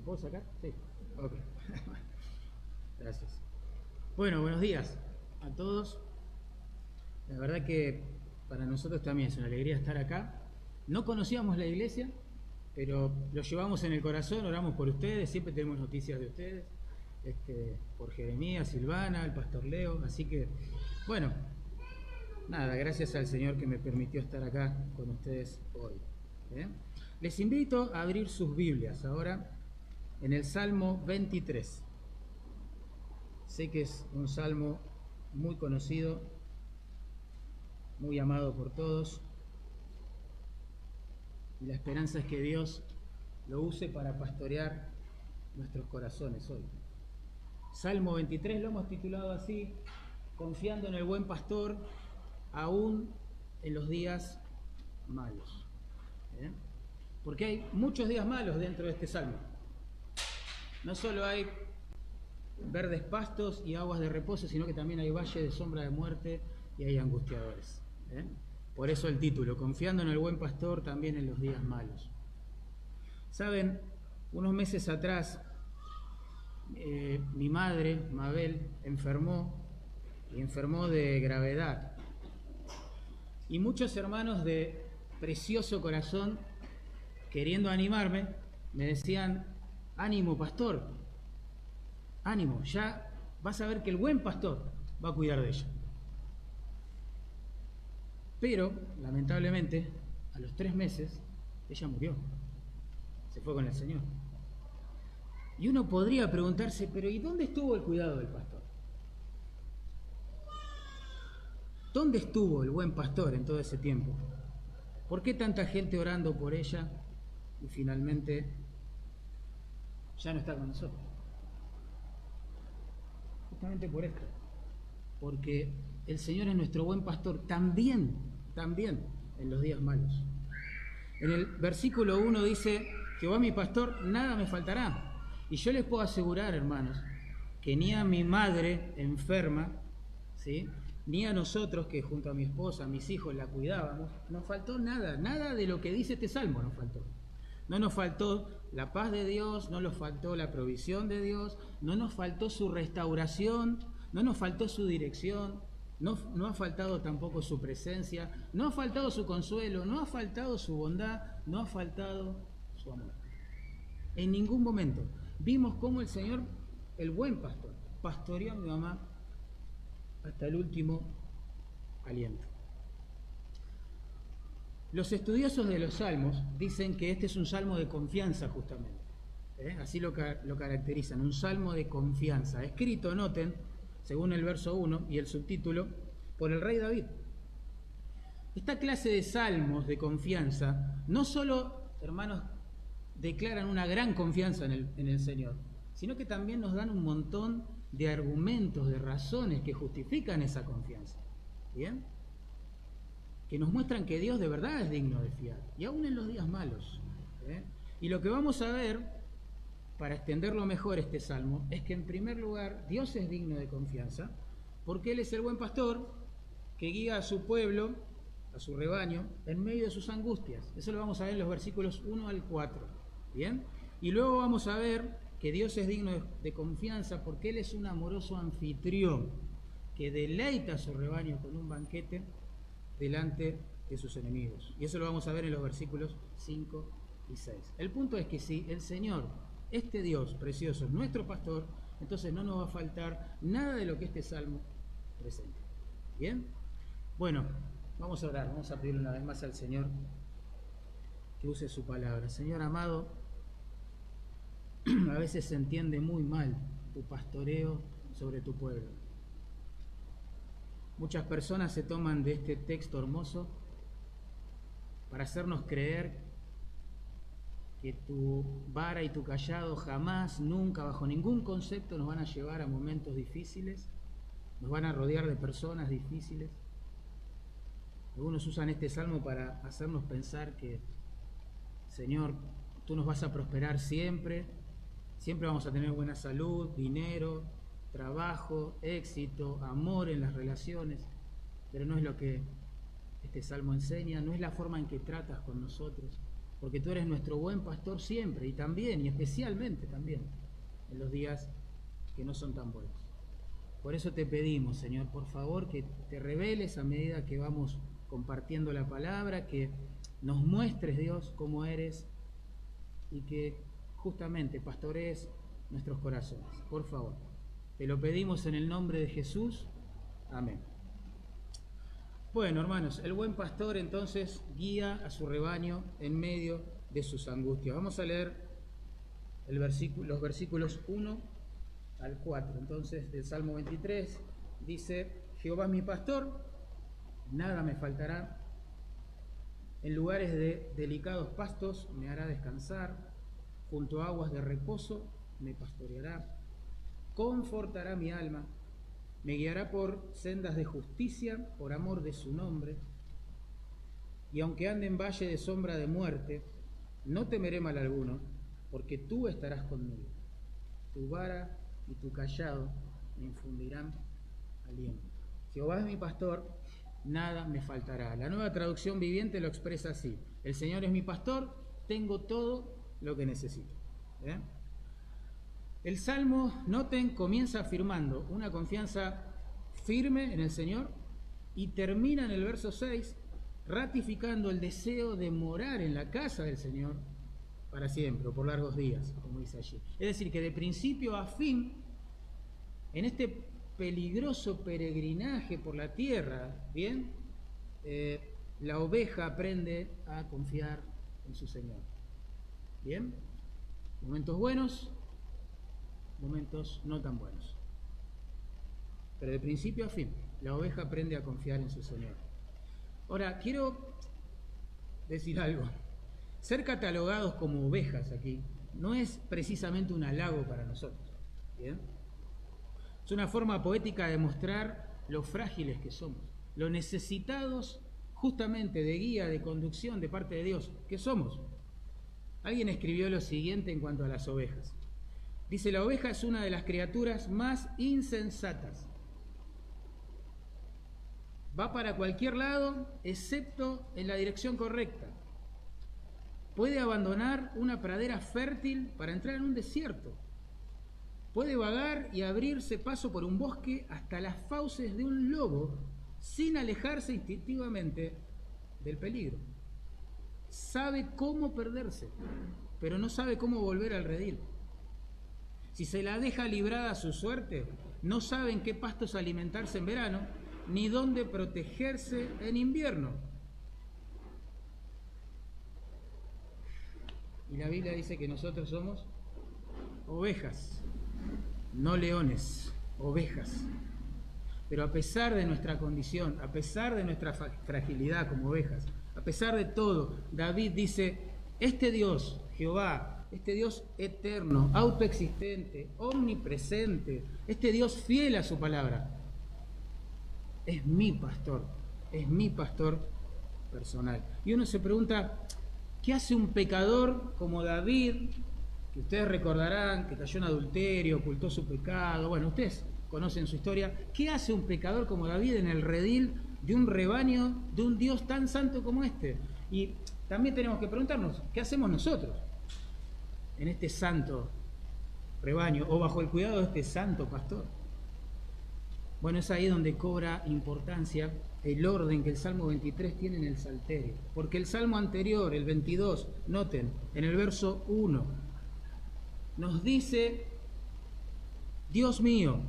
puedo sacar? Sí. Ok. Gracias. Bueno, buenos días a todos. La verdad que para nosotros también es una alegría estar acá. No conocíamos la iglesia, pero lo llevamos en el corazón, oramos por ustedes, siempre tenemos noticias de ustedes, por Jeremías, Silvana, el pastor Leo, así que, bueno, nada, gracias al Señor que me permitió estar acá con ustedes hoy. Les invito a abrir sus Biblias ahora en el Salmo 23. Sé que es un salmo muy conocido, muy amado por todos, y la esperanza es que Dios lo use para pastorear nuestros corazones hoy. Salmo 23 lo hemos titulado así: confiando en el buen pastor, aún en los días malos. Porque hay muchos días malos dentro de este salmo. No solo hay verdes pastos y aguas de reposo, sino que también hay valle de sombra de muerte y hay angustiadores. Por eso el título, confiando en el buen pastor también en los días malos. Saben, unos meses atrás mi madre, Mabel, enfermó de gravedad. Y muchos hermanos de precioso corazón, queriendo animarme, me decían: ánimo, pastor, ánimo, ya vas a ver que el buen pastor va a cuidar de ella. Pero, lamentablemente, a los 3 meses, ella murió. Se fue con el Señor. Y uno podría preguntarse, pero ¿y dónde estuvo el cuidado del pastor? ¿Dónde estuvo el buen pastor en todo ese tiempo? ¿Por qué tanta gente orando por ella y finalmente ya no está con nosotros? Justamente por esto. Porque el Señor es nuestro buen pastor también en los días malos. En el versículo 1 dice: Jehová mi pastor, nada me faltará. Y yo les puedo asegurar, hermanos, que ni a mi madre enferma, ¿sí?, ni a nosotros, que junto a mi esposa, a mis hijos, la cuidábamos, nos faltó nada, nada de lo que dice este salmo nos faltó. No nos faltó la paz de Dios, no nos faltó la provisión de Dios, no nos faltó su restauración, no nos faltó su dirección, no ha faltado tampoco su presencia, no ha faltado su consuelo, no ha faltado su bondad, no ha faltado su amor. En ningún momento. Vimos cómo el Señor, el buen pastor, pastoreó a mi mamá hasta el último aliento. Los estudiosos de los salmos dicen que este es un salmo de confianza justamente. Así lo caracterizan, un salmo de confianza. Escrito, noten, según el verso 1 y el subtítulo, por el rey David. Esta clase de salmos de confianza no solo, hermanos, declaran una gran confianza en el Señor, sino que también nos dan un montón de argumentos, de razones que justifican esa confianza. ¿Bien? Que nos muestran que Dios de verdad es digno de fiar, y aún en los días malos. Y lo que vamos a ver, para extenderlo mejor este salmo, es que en primer lugar Dios es digno de confianza, porque Él es el buen pastor que guía a su pueblo, a su rebaño, en medio de sus angustias. Eso lo vamos a ver en los versículos 1 al 4. ¿Bien? Y luego vamos a ver que Dios es digno de confianza porque Él es un amoroso anfitrión que deleita a su rebaño con un banquete delante de sus enemigos. Y eso lo vamos a ver en los versículos 5 y 6. El punto es que si el Señor, este Dios precioso, es nuestro pastor, entonces no nos va a faltar nada de lo que este salmo presenta. ¿Bien? Bueno, vamos a orar, vamos a pedirle una vez más al Señor que use su palabra. Señor amado, a veces se entiende muy mal tu pastoreo sobre tu pueblo. Muchas personas se toman de este texto hermoso para hacernos creer que tu vara y tu cayado jamás, nunca, bajo ningún concepto nos van a llevar a momentos difíciles, nos van a rodear de personas difíciles. Algunos usan este salmo para hacernos pensar que, Señor, tú nos vas a prosperar siempre, siempre vamos a tener buena salud, dinero, trabajo, éxito, amor en las relaciones, pero no es lo que este salmo enseña, no es la forma en que tratas con nosotros. porque tú eres nuestro buen pastor siempre, y también, y especialmente también, en los días que no son tan buenos. Por eso te pedimos, Señor, por favor, que te reveles a medida que vamos compartiendo la palabra, que nos muestres, Dios, cómo eres, y que justamente pastorees nuestros corazones. Por favor, te lo pedimos en el nombre de Jesús. Amén. Bueno, hermanos, el buen pastor entonces guía a su rebaño en medio de sus angustias. Vamos a leer los versículos 1 al 4. Entonces, del Salmo 23 dice: Jehová es mi pastor, nada me faltará. En lugares de delicados pastos me hará descansar, junto a aguas de reposo me pastoreará, confortará mi alma, me guiará por sendas de justicia, por amor de su nombre. Y aunque ande en valle de sombra de muerte, no temeré mal alguno, porque tú estarás conmigo. Tu vara y tu cayado me infundirán aliento. Jehová es mi pastor, nada me faltará. La Nueva Traducción Viviente lo expresa así: el Señor es mi pastor, tengo todo lo que necesito. El Salmo, noten, comienza afirmando una confianza firme en el Señor y termina en el verso 6 ratificando el deseo de morar en la casa del Señor para siempre, o por largos días, como dice allí. Es decir, que de principio a fin, en este peligroso peregrinaje por la tierra, ¿bien? La oveja aprende a confiar en su Señor. ¿Bien? Momentos buenos, momentos no tan buenos. Pero de principio a fin, la oveja aprende a confiar en su Señor. Ahora, quiero decir algo. Ser catalogados como ovejas aquí no es precisamente un halago para nosotros. ¿Bien? Es una forma poética de mostrar lo frágiles que somos, lo necesitados justamente de guía, de conducción de parte de Dios que somos. Alguien escribió lo siguiente en cuanto a las ovejas. Dice: la oveja es una de las criaturas más insensatas. Va para cualquier lado excepto en la dirección correcta. Puede abandonar una pradera fértil para entrar en un desierto. Puede vagar y abrirse paso por un bosque hasta las fauces de un lobo sin alejarse instintivamente del peligro. Sabe cómo perderse, pero no sabe cómo volver al redil. Si se la deja librada a su suerte, no sabe en qué pastos alimentarse en verano, ni dónde protegerse en invierno. Y la Biblia dice que nosotros somos ovejas, no leones, ovejas. Pero a pesar de nuestra condición, a pesar de nuestra fragilidad como ovejas, a pesar de todo, David dice: este Dios, Jehová, este Dios eterno, autoexistente, omnipresente, este Dios fiel a su palabra, es mi pastor personal. Y uno se pregunta: ¿qué hace un pecador como David, que ustedes recordarán que cayó en adulterio, ocultó su pecado? Bueno, ustedes conocen su historia. ¿Qué hace un pecador como David en el redil de un rebaño de un Dios tan santo como este? Y también tenemos que preguntarnos: ¿qué hacemos nosotros en este santo rebaño o bajo el cuidado de este santo pastor? Bueno, es ahí donde cobra importancia el orden que el Salmo 23 tiene en el Salterio. Porque el Salmo anterior, el 22, noten, en el verso 1, nos dice: Dios mío,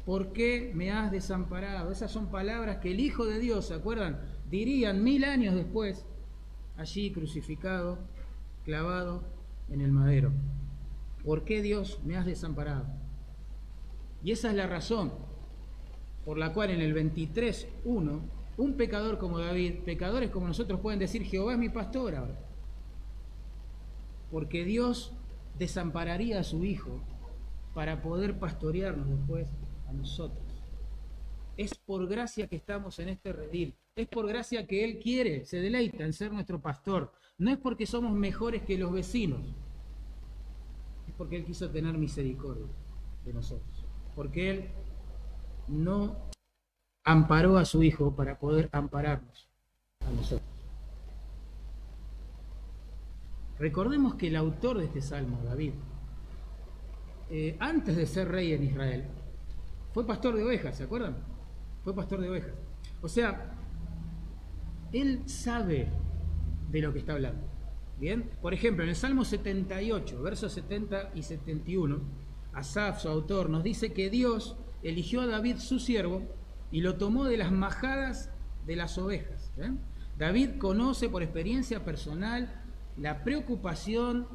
¿por qué me has desamparado? Esas son palabras que el Hijo de Dios, ¿se acuerdan?, dirían 1000 años después, allí crucificado, clavado en el madero. ¿Por qué, Dios, me has desamparado? Y esa es la razón por la cual en el 23:1, un pecador como David, pecadores como nosotros, pueden decir: Jehová es mi pastor ahora. Porque Dios desampararía a su Hijo para poder pastorearnos después a nosotros. Es por gracia que estamos en este redil. Es por gracia que Él quiere, se deleita en ser nuestro pastor. No es porque somos mejores que los vecinos. Es porque Él quiso tener misericordia de nosotros. Porque Él no amparó a su Hijo para poder ampararnos a nosotros. Recordemos que el autor de este salmo, David, antes de ser rey en Israel, fue pastor de ovejas, ¿se acuerdan? Fue pastor de ovejas. O sea, él sabe de lo que está hablando. Bien, por ejemplo, en el Salmo 78, versos 70 y 71, Asaf, su autor, nos dice que Dios eligió a David, su siervo, y lo tomó de las majadas de las ovejas. ¿Bien? David conoce por experiencia personal la preocupación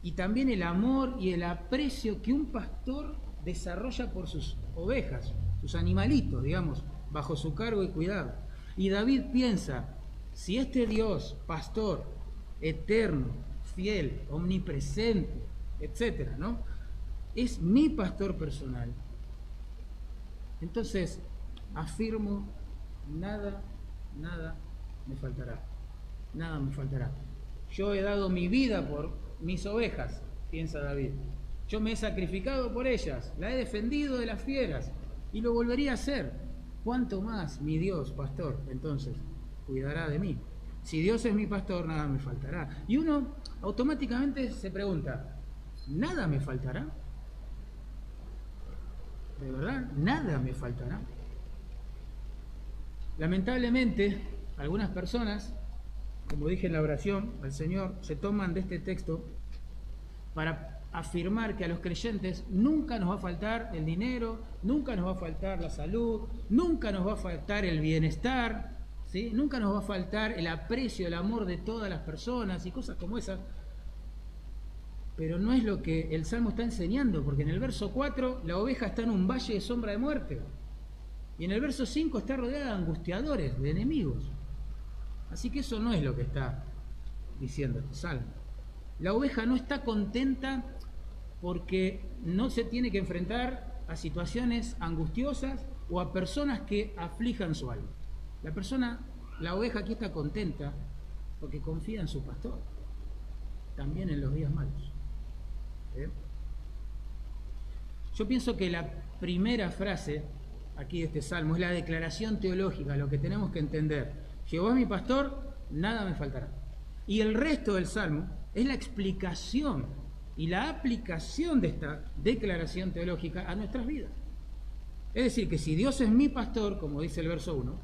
y también el amor y el aprecio que un pastor desarrolla por sus ovejas, sus animalitos, digamos, bajo su cargo y cuidado. Y David piensa, si este Dios, pastor, eterno, fiel, omnipresente, etcétera, ¿no?, es mi pastor personal, entonces afirmo, nada me faltará, nada me faltará. Yo he dado mi vida por mis ovejas, piensa David. Yo me he sacrificado por ellas, la he defendido de las fieras y lo volvería a hacer. ¿Cuánto más mi Dios, pastor, entonces, cuidará de mí? Si Dios es mi pastor, nada me faltará. Y uno automáticamente se pregunta, ¿nada me faltará? ¿De verdad? ¿Nada me faltará? Lamentablemente, algunas personas, como dije en la oración al Señor, se toman de este texto para afirmar que a los creyentes nunca nos va a faltar el dinero, nunca nos va a faltar la salud, nunca nos va a faltar el bienestar, ¿sí? Nunca nos va a faltar el aprecio, el amor de todas las personas y cosas como esas. Pero no es lo que el Salmo está enseñando, porque en el verso 4 la oveja está en un valle de sombra de muerte. Y en el verso 5 está rodeada de angustiadores, de enemigos. Así que eso no es lo que está diciendo este Salmo. La oveja no está contenta porque no se tiene que enfrentar a situaciones angustiosas o a personas que aflijan su alma. La oveja aquí está contenta porque confía en su pastor, también en los días malos. Yo pienso que la primera frase aquí de este salmo es la declaración teológica, lo que tenemos que entender. Jehová es mi pastor, nada me faltará. Y el resto del salmo es la explicación y la aplicación de esta declaración teológica a nuestras vidas. Es decir, que si Dios es mi pastor, como dice el verso 1,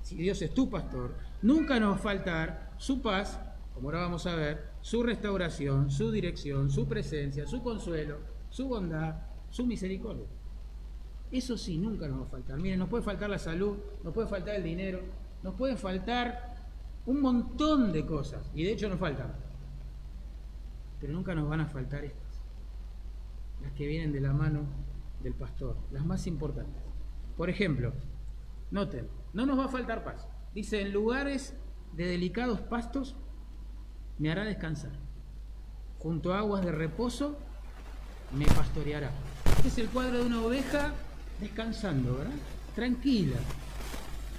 si Dios es tu pastor, nunca nos va a faltar su paz, como ahora vamos a ver, su restauración, su dirección, su presencia, su consuelo, su bondad, su misericordia. Eso sí, nunca nos va a faltar. Miren, nos puede faltar la salud, nos puede faltar el dinero, nos puede faltar un montón de cosas, y de hecho nos faltan. Pero nunca nos van a faltar estas, las que vienen de la mano del pastor, las más importantes. Por ejemplo, noten, no nos va a faltar paz. Dice, en lugares de delicados pastos me hará descansar. Junto a aguas de reposo me pastoreará. Este es el cuadro de una oveja descansando, ¿verdad? Tranquila,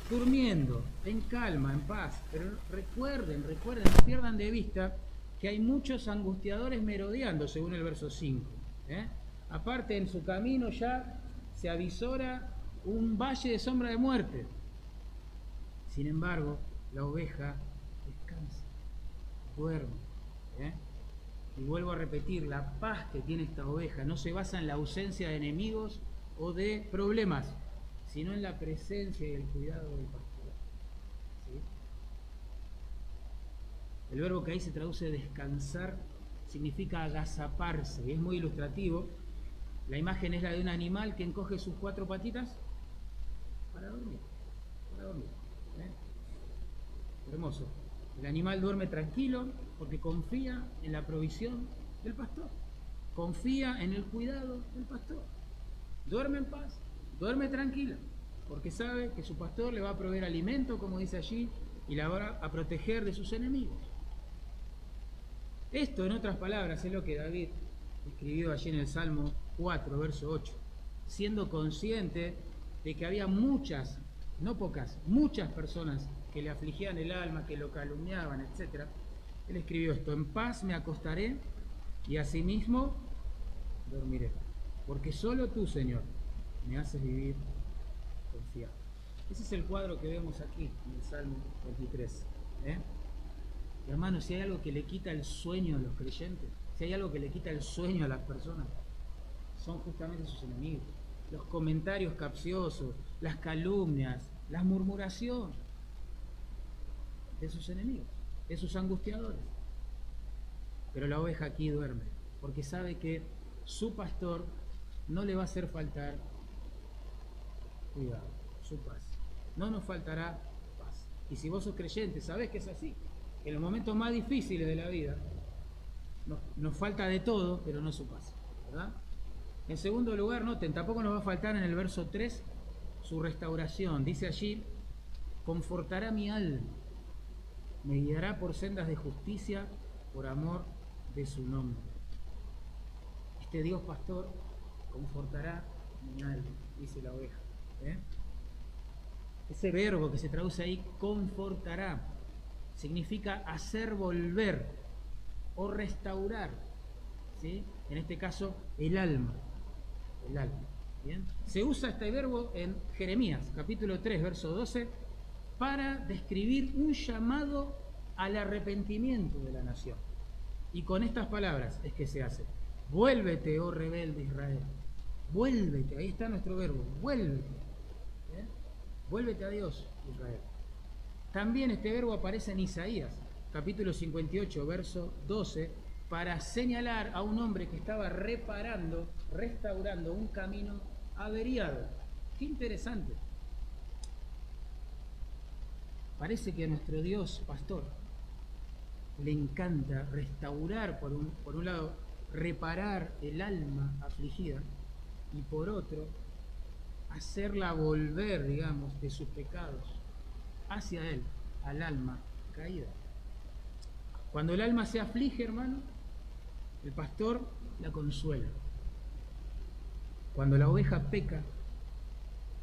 durmiendo, en calma, en paz. Pero recuerden, no pierdan de vista que hay muchos angustiadores merodeando, según el verso 5. Aparte, en su camino ya se avisora un valle de sombra de muerte. Sin embargo, la oveja descansa, duerme. Y vuelvo a repetir, la paz que tiene esta oveja no se basa en la ausencia de enemigos o de problemas, sino en la presencia y el cuidado del pastor. ¿Sí? El verbo que ahí se traduce descansar significa agazaparse, y es muy ilustrativo. La imagen es la de un animal que encoge sus 4 patitas para dormir. Hermoso. El animal duerme tranquilo porque confía en la provisión del pastor. Confía en el cuidado del pastor. Duerme en paz, duerme tranquila, porque sabe que su pastor le va a proveer alimento, como dice allí, y la va a proteger de sus enemigos. Esto, en otras palabras, es lo que David escribió allí en el Salmo 4, verso 8, siendo consciente de que había muchas, no pocas, muchas personas que le afligían el alma, que lo calumniaban, etc. Él escribió esto: en paz me acostaré y asimismo dormiré, porque solo tú, Señor, me haces vivir confiado. Ese es el cuadro que vemos aquí en el Salmo 23. Hermanos, si hay algo que le quita el sueño a los creyentes, si hay algo que le quita el sueño a las personas, son justamente sus enemigos. Los comentarios capciosos, las calumnias, las murmuraciones de sus enemigos, de sus angustiadores. Pero la oveja aquí duerme, porque sabe que su pastor no le va a hacer faltar cuidado, su paz. No nos faltará paz. Y si vos sos creyente, sabés que es así. En los momentos más difíciles de la vida, nos falta de todo, pero no su paz, ¿verdad? En segundo lugar, noten, tampoco nos va a faltar en el verso 3 su restauración. Dice allí, confortará mi alma, me guiará por sendas de justicia, por amor de su nombre. Este Dios pastor confortará mi alma, dice la oveja. Ese verbo que se traduce ahí, confortará, significa hacer volver o restaurar, ¿sí? En este caso, el alma. El alma. ¿Bien? Se usa este verbo en Jeremías, capítulo 3, verso 12, para describir un llamado al arrepentimiento de la nación. Y con estas palabras es que se hace. Vuélvete, oh rebelde Israel. Vuélvete, ahí está nuestro verbo, vuélvete. ¿Bien? Vuélvete a Dios, Israel. También este verbo aparece en Isaías, capítulo 58, verso 12, para señalar a un hombre que estaba reparando, restaurando un camino averiado. Qué interesante. Parece que a nuestro Dios pastor le encanta restaurar, por un lado, reparar el alma afligida, y por otro, hacerla volver, digamos, de sus pecados hacia Él, al alma caída. Cuando el alma se aflige, hermano, el pastor la consuela. Cuando la oveja peca,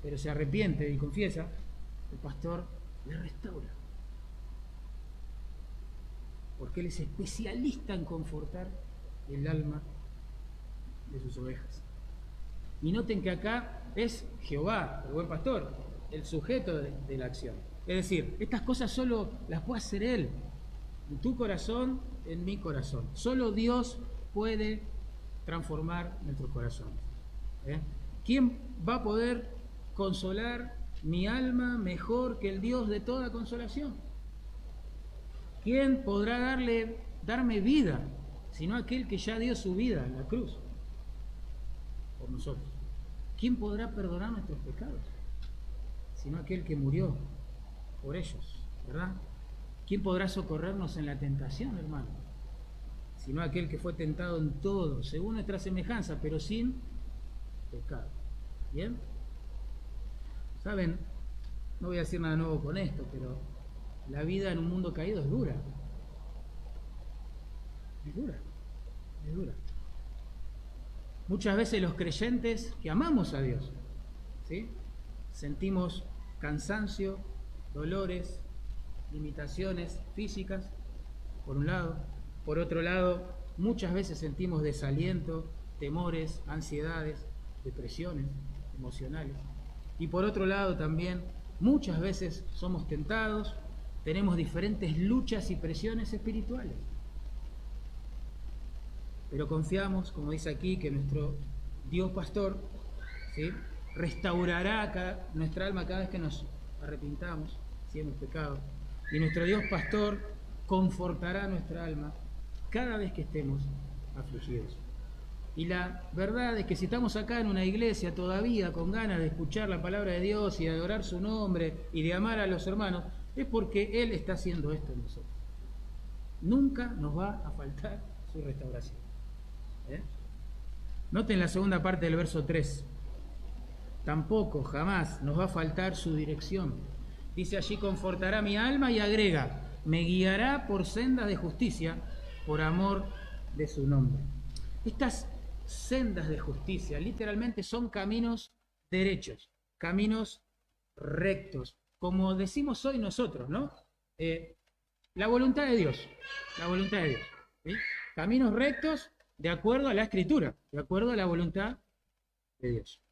pero se arrepiente y confiesa, el pastor le restaura. Porque Él es especialista en confortar el alma de sus ovejas. Y noten que acá es Jehová, el buen pastor, el sujeto de la acción. Es decir, estas cosas solo las puede hacer Él, en tu corazón, en mi corazón. Solo Dios puede transformar nuestros corazones. ¿Quién va a poder consolar mi alma mejor que el Dios de toda consolación? ¿Quién podrá darme vida, sino aquel que ya dio su vida en la cruz por nosotros? ¿Quién podrá perdonar nuestros pecados, sino aquel que murió por ellos, ¿verdad? ¿Quién podrá socorrernos en la tentación, hermano? Sino aquel que fue tentado en todo, según nuestra semejanza, pero sin pecado. ¿Bien? Saben, no voy a decir nada nuevo con esto, pero la vida en un mundo caído es dura. Es dura, es dura. Muchas veces los creyentes que amamos a Dios, ¿sí?, sentimos cansancio, dolores, limitaciones físicas, por un lado. Por otro lado, muchas veces sentimos desaliento, temores, ansiedades, depresiones emocionales. Y por otro lado también, muchas veces somos tentados, tenemos diferentes luchas y presiones espirituales. Pero confiamos, como dice aquí, que nuestro Dios pastor, ¿sí?, restaurará nuestra alma cada vez que nos arrepintamos, si hemos pecado. Y nuestro Dios pastor confortará nuestra alma cada vez que estemos afligidos. Y la verdad es que si estamos acá en una iglesia todavía con ganas de escuchar la palabra de Dios y de adorar su nombre y de amar a los hermanos, es porque Él está haciendo esto en nosotros. Nunca nos va a faltar su restauración. Noten la segunda parte del verso 3. Tampoco, jamás, nos va a faltar su dirección. Dice allí, confortará mi alma, y agrega, me guiará por sendas de justicia, por amor de su nombre. Estas sendas de justicia literalmente son caminos derechos, caminos rectos, como decimos hoy nosotros, ¿no? La voluntad de Dios, la voluntad de Dios, ¿sí? Caminos rectos de acuerdo a la Escritura, de acuerdo a la voluntad de Dios.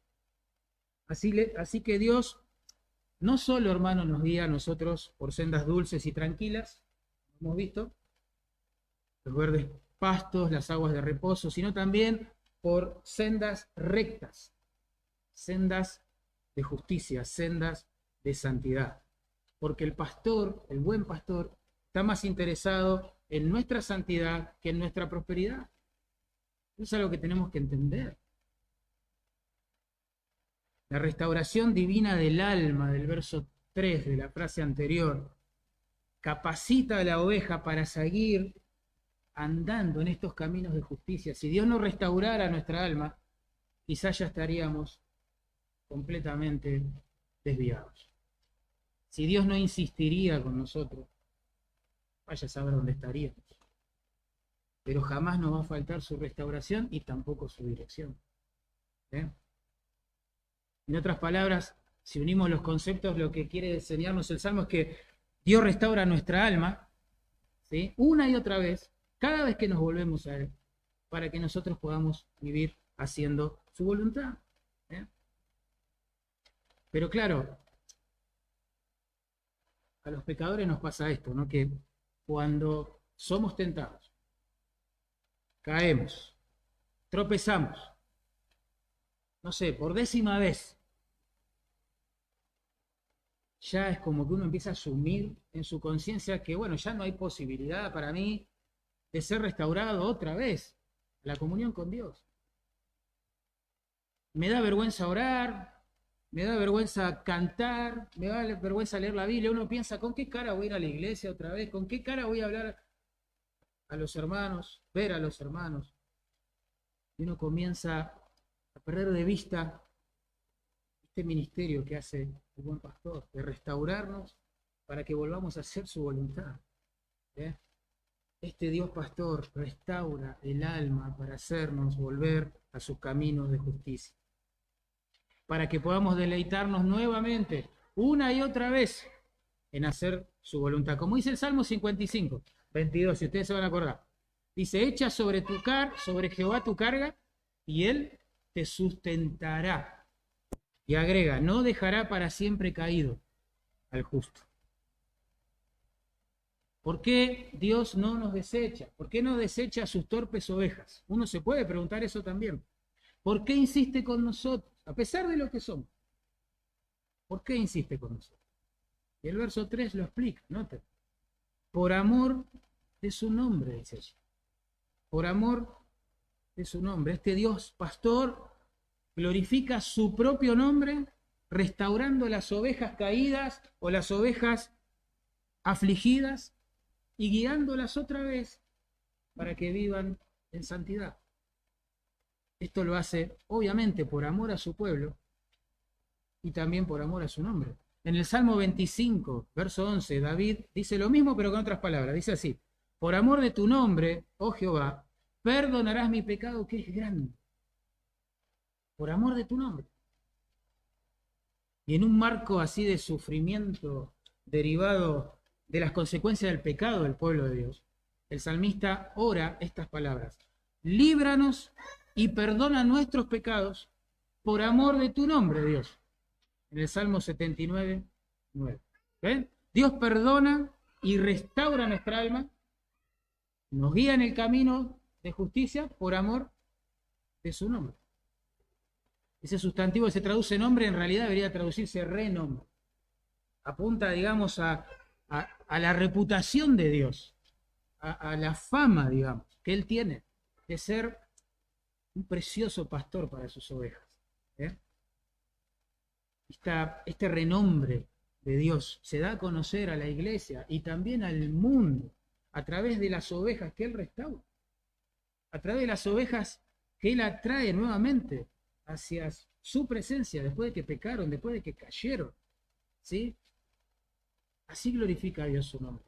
Así que Dios no solo, hermanos, nos guía a nosotros por sendas dulces y tranquilas, hemos visto, los verdes pastos, las aguas de reposo, sino también por sendas rectas, sendas de justicia, sendas de santidad. Porque el pastor, el buen pastor, está más interesado en nuestra santidad que en nuestra prosperidad. Eso es algo que tenemos que entender. La restauración divina del alma, del verso 3 de la frase anterior, capacita a la oveja para seguir andando en estos caminos de justicia. Si Dios no restaurara nuestra alma, quizás ya estaríamos completamente desviados. Si Dios no insistiría con nosotros, vaya a saber dónde estaríamos. Pero jamás nos va a faltar su restauración y tampoco su dirección. En otras palabras, si unimos los conceptos, lo que quiere enseñarnos el Salmo es que Dios restaura nuestra alma, ¿sí?, una y otra vez, cada vez que nos volvemos a Él, para que nosotros podamos vivir haciendo su voluntad. Pero claro, a los pecadores nos pasa esto, ¿no? Que cuando somos tentados, caemos, tropezamos, no sé, por 10ª vez, ya es como que uno empieza a asumir en su conciencia que, bueno, ya no hay posibilidad para mí de ser restaurado otra vez a la comunión con Dios. Me da vergüenza orar, me da vergüenza cantar, me da vergüenza leer la Biblia. Uno piensa, ¿con qué cara voy a ir a la iglesia otra vez? ¿Con qué cara voy a hablar a los hermanos, ver a los hermanos? Y uno comienza a perder de vista este ministerio que hace el buen pastor, de restaurarnos para que volvamos a hacer su voluntad. Este Dios pastor restaura el alma para hacernos volver a sus caminos de justicia, para que podamos deleitarnos nuevamente, una y otra vez, en hacer su voluntad. Como dice el Salmo 55, 22, si ustedes se van a acordar. Dice, echa sobre Jehová tu carga, y Él te sustentará. Y agrega, no dejará para siempre caído al justo. ¿Por qué Dios no nos desecha? ¿Por qué no desecha a sus torpes ovejas? Uno se puede preguntar eso también. ¿Por qué insiste con nosotros? A pesar de lo que somos. ¿Por qué insiste con nosotros? Y el verso 3 lo explica, noten. Por amor de su nombre, dice allí. Por amor de su nombre. Este Dios pastor glorifica su propio nombre, restaurando las ovejas caídas o las ovejas afligidas y guiándolas otra vez para que vivan en santidad. Esto lo hace, obviamente, por amor a su pueblo y también por amor a su nombre. En el Salmo 25, verso 11, David dice lo mismo, pero con otras palabras. Dice así, por amor de tu nombre, oh Jehová, perdonarás mi pecado que es grande. Por amor de tu nombre. Y en un marco así de sufrimiento derivado de las consecuencias del pecado del pueblo de Dios, el salmista ora estas palabras: líbranos y perdona nuestros pecados por amor de tu nombre, Dios. En el Salmo 79, 9. ¿Ven? Dios perdona y restaura nuestra alma, nos guía en el camino de justicia por amor de su nombre. Ese sustantivo que se traduce nombre en realidad debería traducirse renombre. Apunta, digamos, a la reputación de Dios, a la fama, digamos, que Él tiene de ser un precioso pastor para sus ovejas. Este renombre de Dios se da a conocer a la iglesia y también al mundo a través de las ovejas que Él restaura, a través de las ovejas que Él atrae nuevamente hacia su presencia después de que pecaron, después de que cayeron. ¿Sí? Así glorifica a Dios su nombre.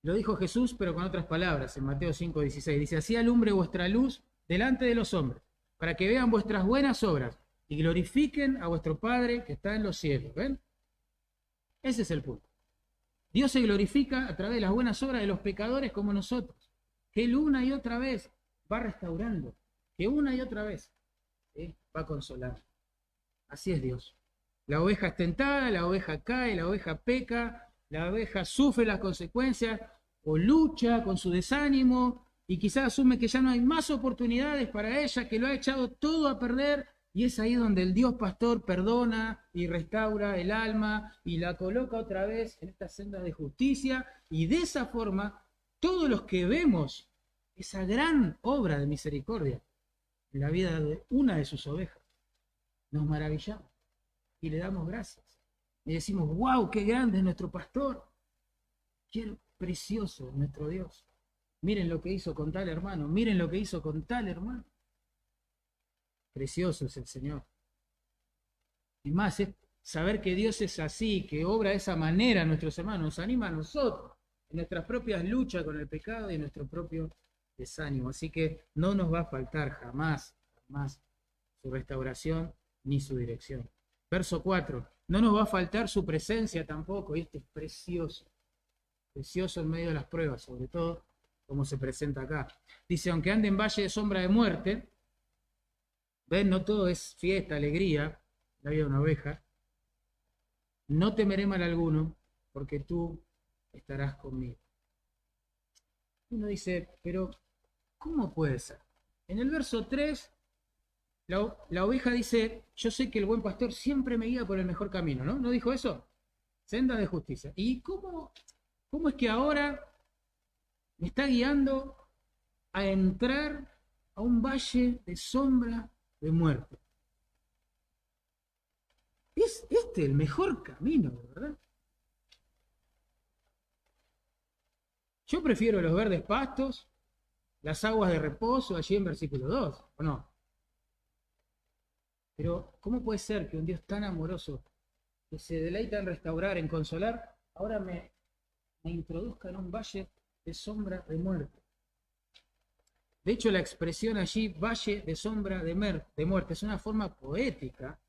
Lo dijo Jesús, pero con otras palabras, en Mateo 5:16. Dice, así alumbre vuestra luz delante de los hombres, para que vean vuestras buenas obras y glorifiquen a vuestro Padre que está en los cielos. ¿Ven? Ese es el punto. Dios se glorifica a través de las buenas obras de los pecadores como nosotros, que Él una y otra vez va restaurando, que una y otra vez va consolando. Así es Dios. La oveja es tentada, la oveja cae, la oveja peca, la oveja sufre las consecuencias, o lucha con su desánimo y quizás asume que ya no hay más oportunidades para ella, que lo ha echado todo a perder, y es ahí donde el Dios pastor perdona y restaura el alma y la coloca otra vez en esta senda de justicia, y de esa forma todos los que vemos esa gran obra de misericordia en la vida de una de sus ovejas, nos maravillamos y le damos gracias. Y decimos, wow, qué grande es nuestro pastor, qué precioso es nuestro Dios. Miren lo que hizo con tal hermano, miren lo que hizo con tal hermano. Precioso es el Señor. Y más, es saber que Dios es así, que obra de esa manera a nuestros hermanos, nos anima a nosotros en nuestras propias luchas con el pecado y en nuestro propio desánimo. Así que no nos va a faltar jamás, jamás su restauración ni su dirección. Verso 4. No nos va a faltar su presencia tampoco, y este es precioso, precioso en medio de las pruebas, sobre todo como se presenta acá. Dice, aunque ande en valle de sombra de muerte, ven, no todo es fiesta, alegría, la vida de una oveja, no temeré mal alguno, porque tú estarás conmigo. Uno dice, pero ¿cómo puede ser? En el verso 3, la oveja dice, yo sé que el buen pastor siempre me guía por el mejor camino, ¿no? ¿No dijo eso? Senda de justicia. ¿Y cómo es que ahora me está guiando a entrar a un valle de sombra de muerte? Es este el mejor camino, ¿verdad? Yo prefiero los verdes pastos, las aguas de reposo, allí en versículo 2, ¿o no? Pero, ¿cómo puede ser que un Dios tan amoroso, que se deleita en restaurar, en consolar, ahora me introduzca en un valle de sombra de muerte? De hecho, la expresión allí, valle de sombra de muerte, es una forma poética.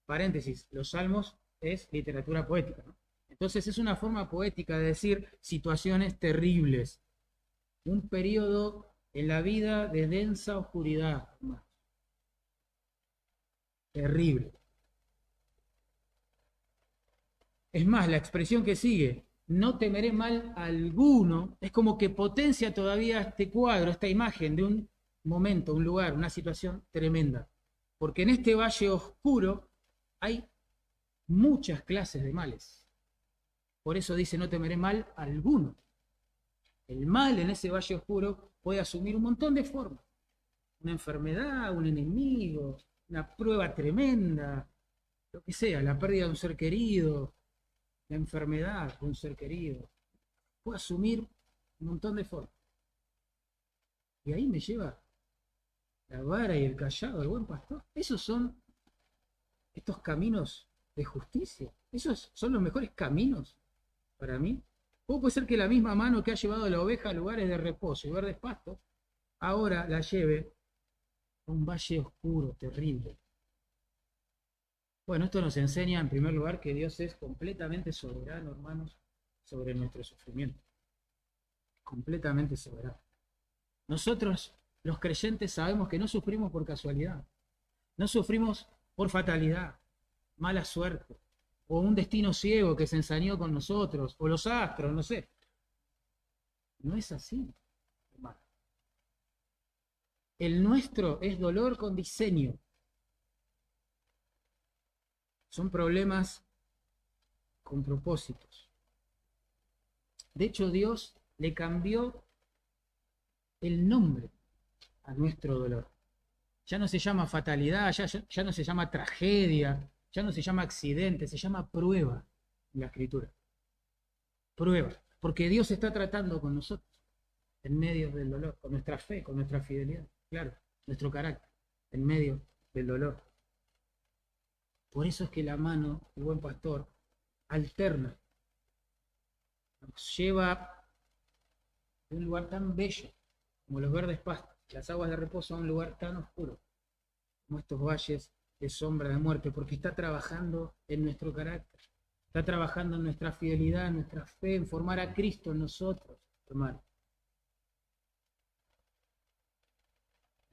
Paréntesis, los salmos es literatura poética, ¿no? Entonces es una forma poética de decir situaciones terribles. Un periodo en la vida de densa oscuridad, hermanos. Terrible. Es más, la expresión que sigue, no temeré mal alguno, es como que potencia todavía este cuadro, esta imagen de un momento, un lugar, una situación tremenda. Porque en este valle oscuro hay muchas clases de males. Por eso dice, no temeré mal alguno. El mal en ese valle oscuro puede asumir un montón de formas. Una enfermedad, un enemigo, una prueba tremenda, lo que sea, la pérdida de un ser querido, la enfermedad de un ser querido. Puede asumir un montón de formas. Y ahí me lleva la vara y el cayado del buen pastor. Esos son estos caminos de justicia. Esos son los mejores caminos para mí. ¿Cómo puede ser que la misma mano que ha llevado a la oveja a lugares de reposo y verdes pastos, ahora la lleve a un valle oscuro, terrible? Bueno, esto nos enseña en primer lugar que Dios es completamente soberano, hermanos, sobre nuestro sufrimiento. Completamente soberano. Nosotros, los creyentes, sabemos que no sufrimos por casualidad. No sufrimos por fatalidad, mala suerte, o un destino ciego que se ensañó con nosotros, o los astros, no sé. No es así, hermano. El nuestro es dolor con diseño. Son problemas con propósitos. De hecho, Dios le cambió el nombre a nuestro dolor. Ya no se llama fatalidad, ya no se llama tragedia, ya no se llama accidente, se llama prueba en la Escritura. Prueba, porque Dios está tratando con nosotros en medio del dolor, con nuestra fe, con nuestra fidelidad, claro, nuestro carácter, en medio del dolor. Por eso es que la mano del buen pastor alterna, nos lleva de un lugar tan bello como los verdes pastos, las aguas de reposo, a un lugar tan oscuro como estos valles de sombra de muerte, porque está trabajando en nuestro carácter, está trabajando en nuestra fidelidad, en nuestra fe, en formar a Cristo en nosotros, hermano.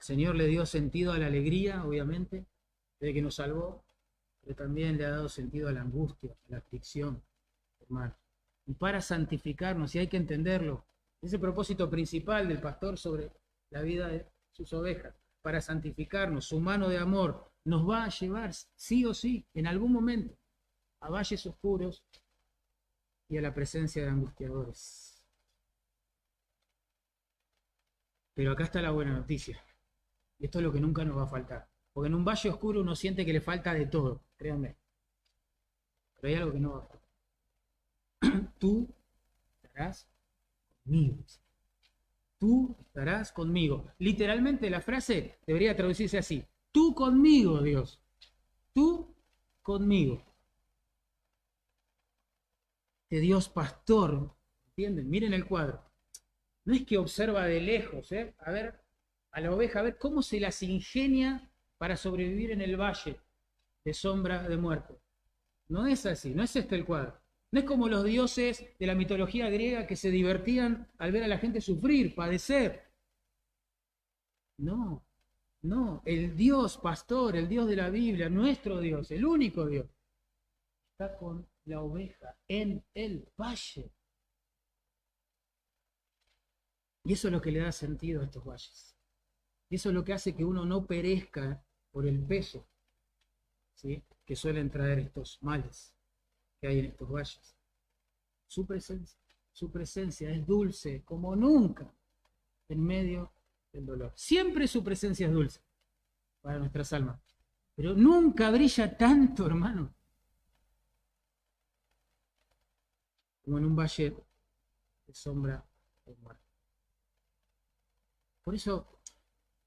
El Señor le dio sentido a la alegría, obviamente, desde que nos salvó, pero también le ha dado sentido a la angustia, a la aflicción, hermano. Y para santificarnos, y hay que entenderlo, Es el propósito principal del pastor sobre la vida de sus ovejas, para santificarnos. Su mano de amor nos va a llevar, sí o sí, en algún momento, a valles oscuros y a la presencia de angustiadores. Pero acá está la buena noticia. Esto es lo que nunca nos va a faltar. Porque en un valle oscuro uno siente que le falta de todo, créanme. Pero hay algo que no va a faltar. Tú estarás conmigo. Tú estarás conmigo. Literalmente la frase debería traducirse así. Tú conmigo, Dios. Tú conmigo. Este Dios pastor, ¿entienden? Miren el cuadro. No es que observa de lejos, a ver, a la oveja, a ver cómo se las ingenia para sobrevivir en el valle de sombra de muerte. No es así, no es este el cuadro. No es como los dioses de la mitología griega que se divertían al ver a la gente sufrir, padecer. No, no, el Dios pastor, el Dios de la Biblia, nuestro Dios, el único Dios, está con la oveja en el valle. Y eso es lo que le da sentido a estos valles. Y eso es lo que hace que uno no perezca por el peso, ¿sí?, que suelen traer estos males que hay en estos valles. Su presencia es dulce como nunca en medio del dolor. Siempre su presencia es dulce para nuestras almas, pero nunca brilla tanto, hermano, como en un valle de sombra de muerte. Por eso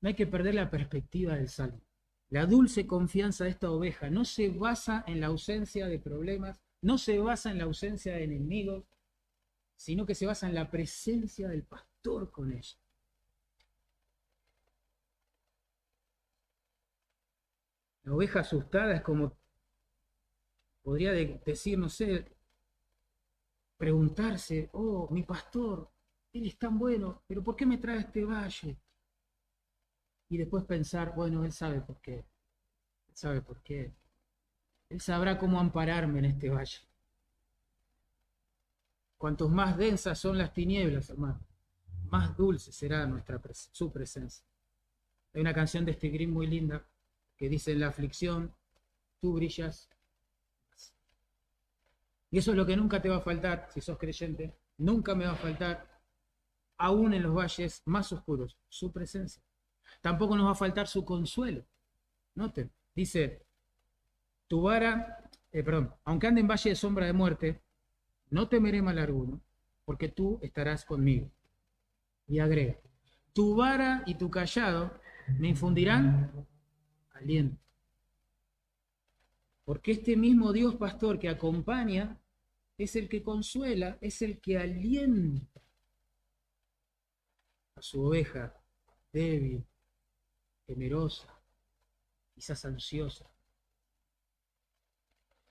no hay que perder la perspectiva del Salmo. La dulce confianza de esta oveja no se basa en la ausencia de problemas, no se basa en la ausencia de enemigos, sino que se basa en la presencia del pastor con ella. La oveja asustada es como, podría decir, no sé, preguntarse, oh, mi pastor, él es tan bueno, pero ¿por qué me trae a este valle? Y después pensar, bueno, él sabe por qué. Él sabe por qué. Él sabrá cómo ampararme en este valle. Cuantos más densas son las tinieblas, hermano, más dulce será su presencia. Hay una canción de Steve Green muy linda que dice: en la aflicción tú brillas. Y eso es lo que nunca te va a faltar si sos creyente. Nunca me va a faltar, aún en los valles más oscuros, su presencia. Tampoco nos va a faltar su consuelo. Noten, dice, tu vara, aunque ande en valle de sombra de muerte, no temeré mal alguno, porque tú estarás conmigo. Y agrega, tu vara y tu cayado me infundirán aliento. Porque este mismo Dios pastor que acompaña es el que consuela, es el que alienta a su oveja débil, temerosa, quizás ansiosa.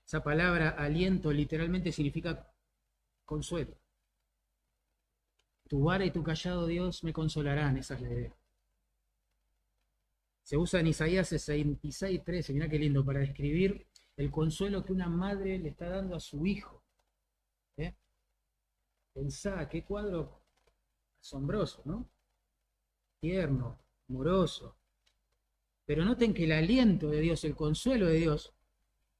Esa palabra aliento literalmente significa consuelo. Tu vara y tu cayado, Dios, me consolarán, esa es la idea. Se usa en Isaías 66:13, mirá qué lindo, para describir el consuelo que una madre le está dando a su hijo. Pensá, qué cuadro asombroso, ¿no? Tierno, amoroso. Pero noten que el aliento de Dios, el consuelo de Dios,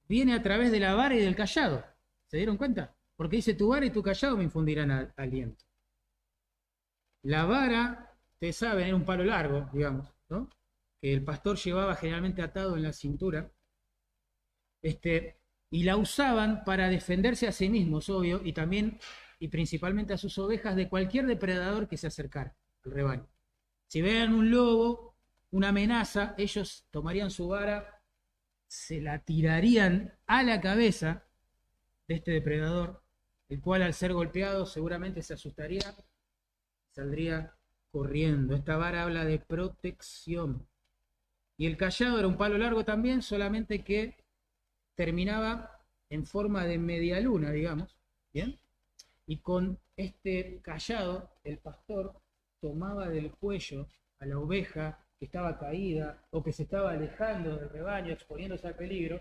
viene a través de la vara y del cayado. ¿Se dieron cuenta? Porque dice, tu vara y tu cayado me infundirán aliento. La vara, ustedes saben, era un palo largo, digamos, ¿no?, que el pastor llevaba generalmente atado en la cintura, y la usaban para defenderse a sí mismos, obvio, y también y principalmente a sus ovejas de cualquier depredador que se acercara al rebaño. Si vean un lobo, una amenaza, ellos tomarían su vara, se la tirarían a la cabeza de este depredador, el cual al ser golpeado seguramente se asustaría, saldría corriendo. Esta vara habla de protección. Y el cayado era un palo largo también, solamente que terminaba en forma de media luna, digamos, ¿bien? Y con este cayado, el pastor tomaba del cuello a la oveja que estaba caída o que se estaba alejando del rebaño, exponiéndose al peligro,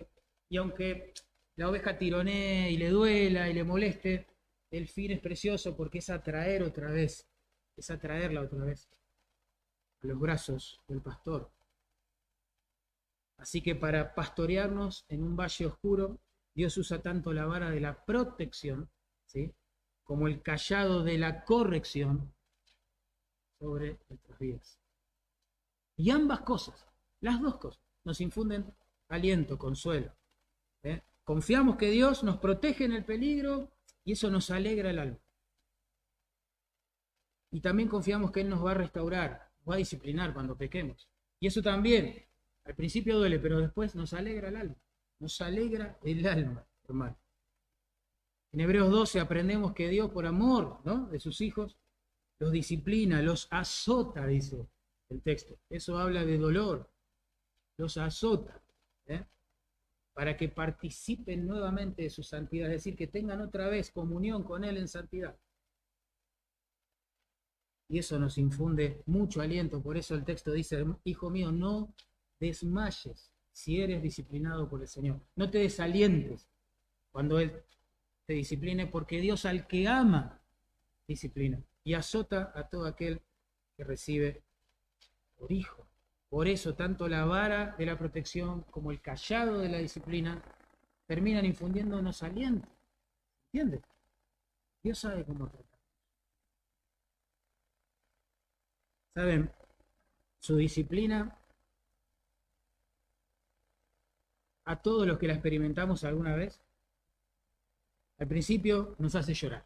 y aunque la oveja tironee y le duela y le moleste, el fin es precioso porque es atraer otra vez es atraerla otra vez a los brazos del pastor. Así que para pastorearnos en un valle oscuro, Dios usa tanto la vara de la protección, ¿sí?, como el cayado de la corrección sobre nuestras vidas. Y ambas cosas, las dos cosas, nos infunden aliento, consuelo. Confiamos que Dios nos protege en el peligro y eso nos alegra el alma. Y también confiamos que Él nos va a restaurar, va a disciplinar cuando pequemos. Y eso también, al principio duele, pero después nos alegra el alma. Nos alegra el alma, hermano. En Hebreos 12 aprendemos que Dios, por amor, ¿no?, de sus hijos, los disciplina, los azota, dice el texto. Eso habla de dolor. Los azota, para que participen nuevamente de su santidad, es decir, que tengan otra vez comunión con Él en santidad. Y eso nos infunde mucho aliento. Por eso el texto dice: hijo mío, no desmayes si eres disciplinado por el Señor. No te desalientes cuando Él te discipline, porque Dios al que ama disciplina y azota a todo aquel que recibe por hijo. Por eso tanto la vara de la protección como el cayado de la disciplina terminan infundiéndonos aliento. ¿Entiendes? Dios sabe cómo tratar. ¿Saben? Su disciplina, a todos los que la experimentamos alguna vez, al principio nos hace llorar,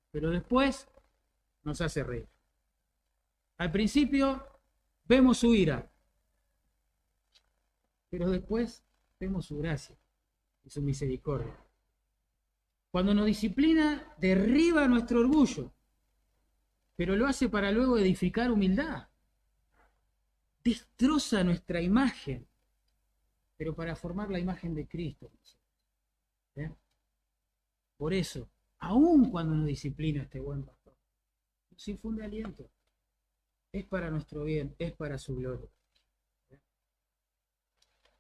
pero después nos hace reír. Al principio vemos su ira, pero después vemos su gracia y su misericordia. Cuando nos disciplina, derriba nuestro orgullo, pero lo hace para luego edificar humildad. Destroza nuestra imagen, pero para formar la imagen de Cristo. Por eso, aun cuando nos disciplina este buen pastor, nos infunde aliento. Es para nuestro bien, es para su gloria.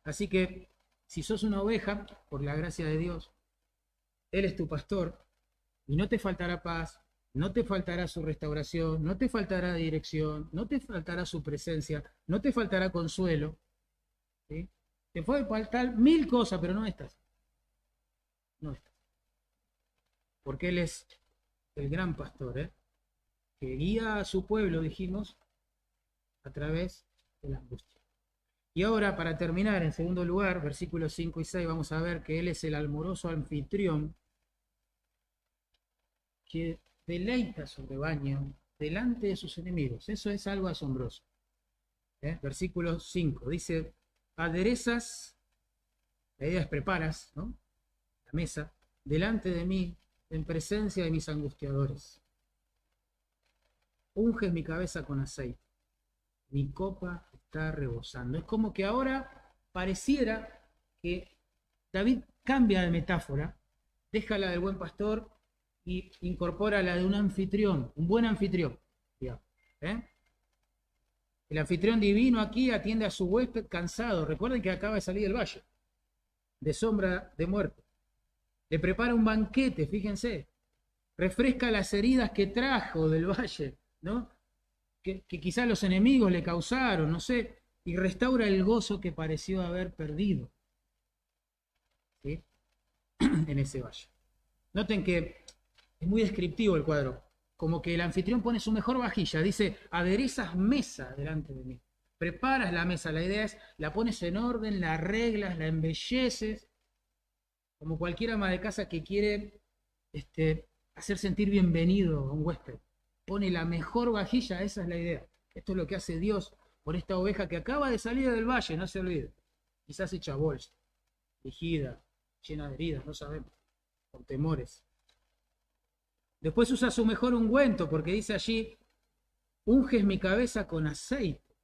Así que, si sos una oveja, por la gracia de Dios, Él es tu pastor, y no te faltará paz, no te faltará su restauración, no te faltará dirección, no te faltará su presencia, no te faltará consuelo, ¿sí? Te puede faltar 1000 cosas, pero no estas. No estas. Porque Él es el gran pastor, que guía a su pueblo, dijimos, a través de la angustia. Y ahora, para terminar, en segundo lugar, versículos 5 y 6, vamos a ver que Él es el amoroso anfitrión que deleita su rebaño delante de sus enemigos. Eso es algo asombroso. Versículo 5 dice: aderezas, la idea es preparas, ¿no?, la mesa delante de mí en presencia de mis angustiadores. Unges mi cabeza con aceite, mi copa está rebosando. Es como que ahora pareciera que David cambia de metáfora, deja la del buen pastor y incorpora la de un anfitrión, un buen anfitrión, digamos. El anfitrión divino aquí atiende a su huésped cansado. Recuerden que acaba de salir del valle de sombra de muerte. Le prepara un banquete, fíjense. Refresca las heridas que trajo del valle, ¿no?, que quizás los enemigos le causaron, no sé, y restaura el gozo que pareció haber perdido, ¿sí?, en ese valle. Noten que es muy descriptivo el cuadro, como que el anfitrión pone su mejor vajilla, dice: aderezas mesa delante de mí. Preparas la mesa, la idea es, la pones en orden, la arreglas, la embelleces, como cualquier ama de casa que quiere hacer sentir bienvenido a un huésped. Pone la mejor vajilla, esa es la idea. Esto es lo que hace Dios por esta oveja que acaba de salir del valle, no se olvide. Quizás hecha bolsa, afligida, llena de heridas, no sabemos, con temores. Después usa su mejor ungüento, porque dice allí: unges mi cabeza con aceite.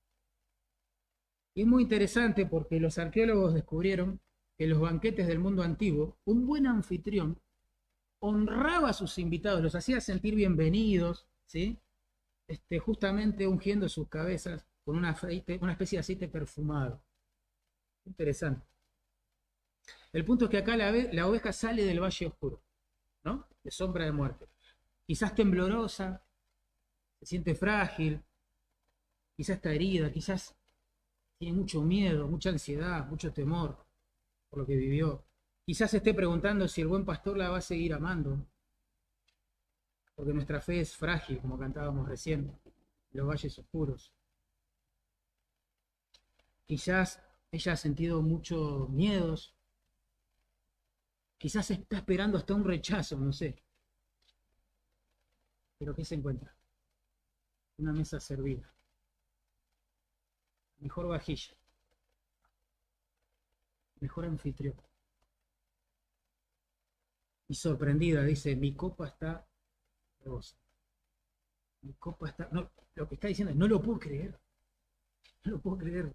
Y es muy interesante porque los arqueólogos descubrieron que en los banquetes del mundo antiguo, un buen anfitrión honraba a sus invitados, los hacía sentir bienvenidos, ¿sí?, justamente ungiendo sus cabezas con una especie de aceite perfumado. Interesante. El punto es que acá la oveja sale del valle oscuro, ¿no?, de sombra de muerte. Quizás temblorosa, se siente frágil, quizás está herida, quizás tiene mucho miedo, mucha ansiedad, mucho temor por lo que vivió. Quizás se esté preguntando si el buen pastor la va a seguir amando, porque nuestra fe es frágil, como cantábamos recién, en los valles oscuros. Quizás ella ha sentido muchos miedos, quizás está esperando hasta un rechazo, no sé. Pero ¿qué se encuentra? Una mesa servida. Mejor vajilla. Mejor anfitrión. Y sorprendida dice, mi copa está rebosando. Mi copa está... No, lo que está diciendo es, no lo puedo creer. No lo puedo creer.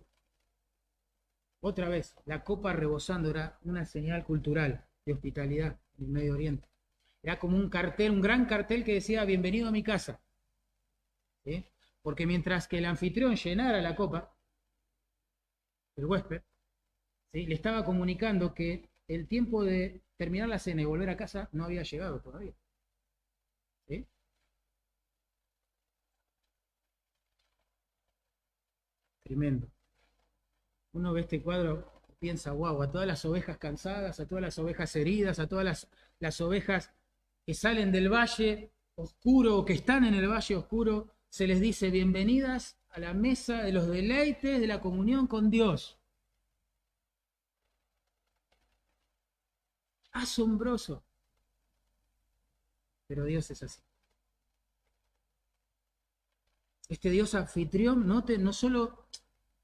Otra vez, la copa rebosando era una señal cultural de hospitalidad en el Medio Oriente. Era como un cartel, un gran cartel que decía, bienvenido a mi casa. ¿Sí? Porque mientras que el anfitrión llenara la copa, el huésped, ¿sí?, le estaba comunicando que el tiempo de terminar la cena y volver a casa no había llegado todavía. ¿Sí? Tremendo. Uno ve este cuadro y piensa, wow, a todas las ovejas cansadas, a todas las ovejas heridas, a todas las ovejas que salen del valle oscuro o que están en el valle oscuro, se les dice bienvenidas a la mesa de los deleites de la comunión con Dios. Asombroso. Pero Dios es así. Este Dios anfitrión no solo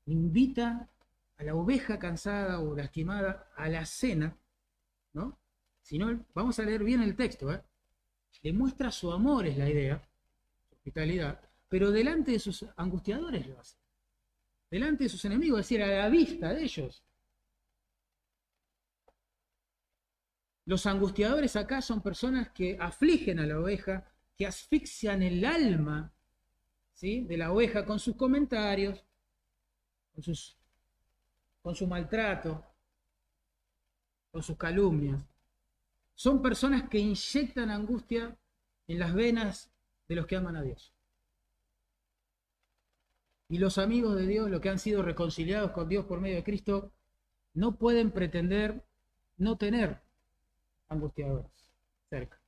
invita a la oveja cansada o lastimada a la cena, ¿no? Sino, vamos a leer bien el texto, ¿eh? Le muestra su amor, es la idea, su hospitalidad, pero delante de sus angustiadores lo hace. Delante de sus enemigos, es decir, a la vista de ellos. Los angustiadores acá son personas que afligen a la oveja, que asfixian el alma, ¿sí?, de la oveja con sus comentarios, con su maltrato, con sus calumnias. Son personas que inyectan angustia en las venas de los que aman a Dios. Y los amigos de Dios, los que han sido reconciliados con Dios por medio de Cristo, no pueden pretender no tener angustiadores cerca.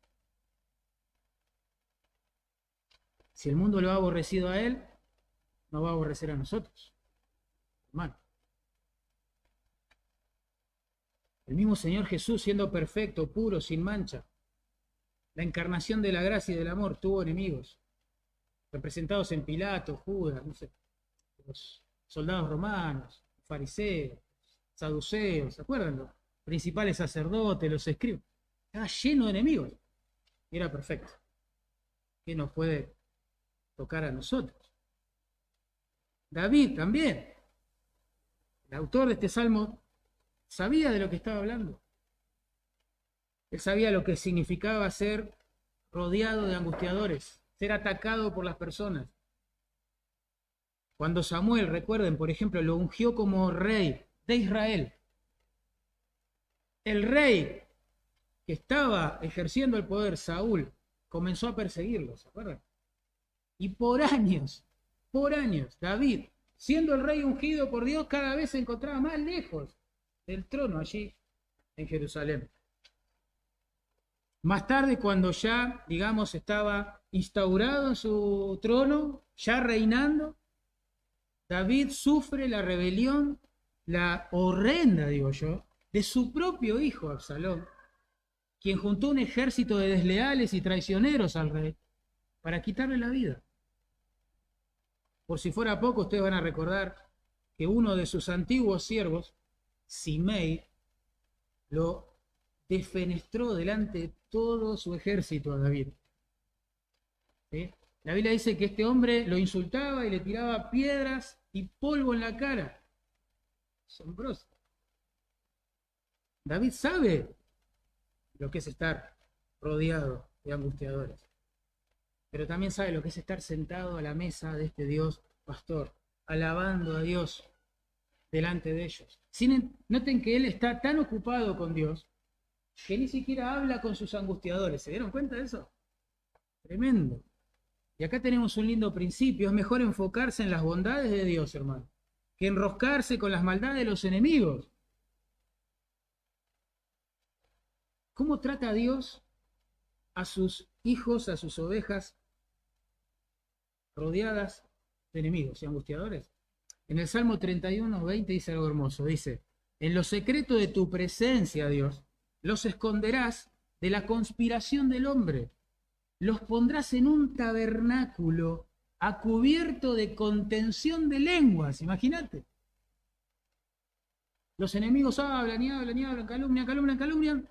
Si el mundo lo ha aborrecido a él, no va a aborrecer a nosotros, hermano. El mismo Señor Jesús, siendo perfecto, puro, sin mancha, la encarnación de la gracia y del amor, tuvo enemigos, representados en Pilato, Judas, no sé, los soldados romanos, fariseos, saduceos, ¿se acuerdan? Los principales sacerdotes, los escribas. Estaba lleno de enemigos y era perfecto. ¿Qué nos puede tocar a nosotros? David también, el autor de este salmo, sabía de lo que estaba hablando. Él sabía lo que significaba ser rodeado de angustiadores, ser atacado por las personas. Cuando Samuel, recuerden, por ejemplo, lo ungió como rey de Israel, el rey que estaba ejerciendo el poder, Saúl, comenzó a perseguirlo, ¿se acuerdan? Y por años, David, siendo el rey ungido por Dios, cada vez se encontraba más lejos del trono allí en Jerusalén. Más tarde, cuando ya, digamos, estaba instaurado en su trono, ya reinando, David sufre la rebelión, la horrenda, digo yo, de su propio hijo Absalón, quien juntó un ejército de desleales y traicioneros al rey para quitarle la vida. Por si fuera poco, ustedes van a recordar que uno de sus antiguos siervos, Simei, lo defenestró delante de todo su ejército a David. ¿Sí? La Biblia dice que este hombre lo insultaba y le tiraba piedras y polvo en la cara. Asombroso. David sabe lo que es estar rodeado de angustiadores, pero también sabe lo que es estar sentado a la mesa de este Dios pastor, alabando a Dios delante de ellos. Noten que él está tan ocupado con Dios que ni siquiera habla con sus angustiadores. ¿Se dieron cuenta de eso? Tremendo. Y acá tenemos un lindo principio. Es mejor enfocarse en las bondades de Dios, hermano, que enroscarse con las maldades de los enemigos. ¿Cómo trata Dios a sus hijos, a sus ovejas rodeadas de enemigos y angustiadores? En el Salmo 31, 20 dice algo hermoso. Dice, en lo secreto de tu presencia, Dios, los esconderás de la conspiración del hombre. Los pondrás en un tabernáculo a cubierto de contención de lenguas. Imagínate. Los enemigos hablan y hablan y hablan, calumnian, calumnian, calumnian.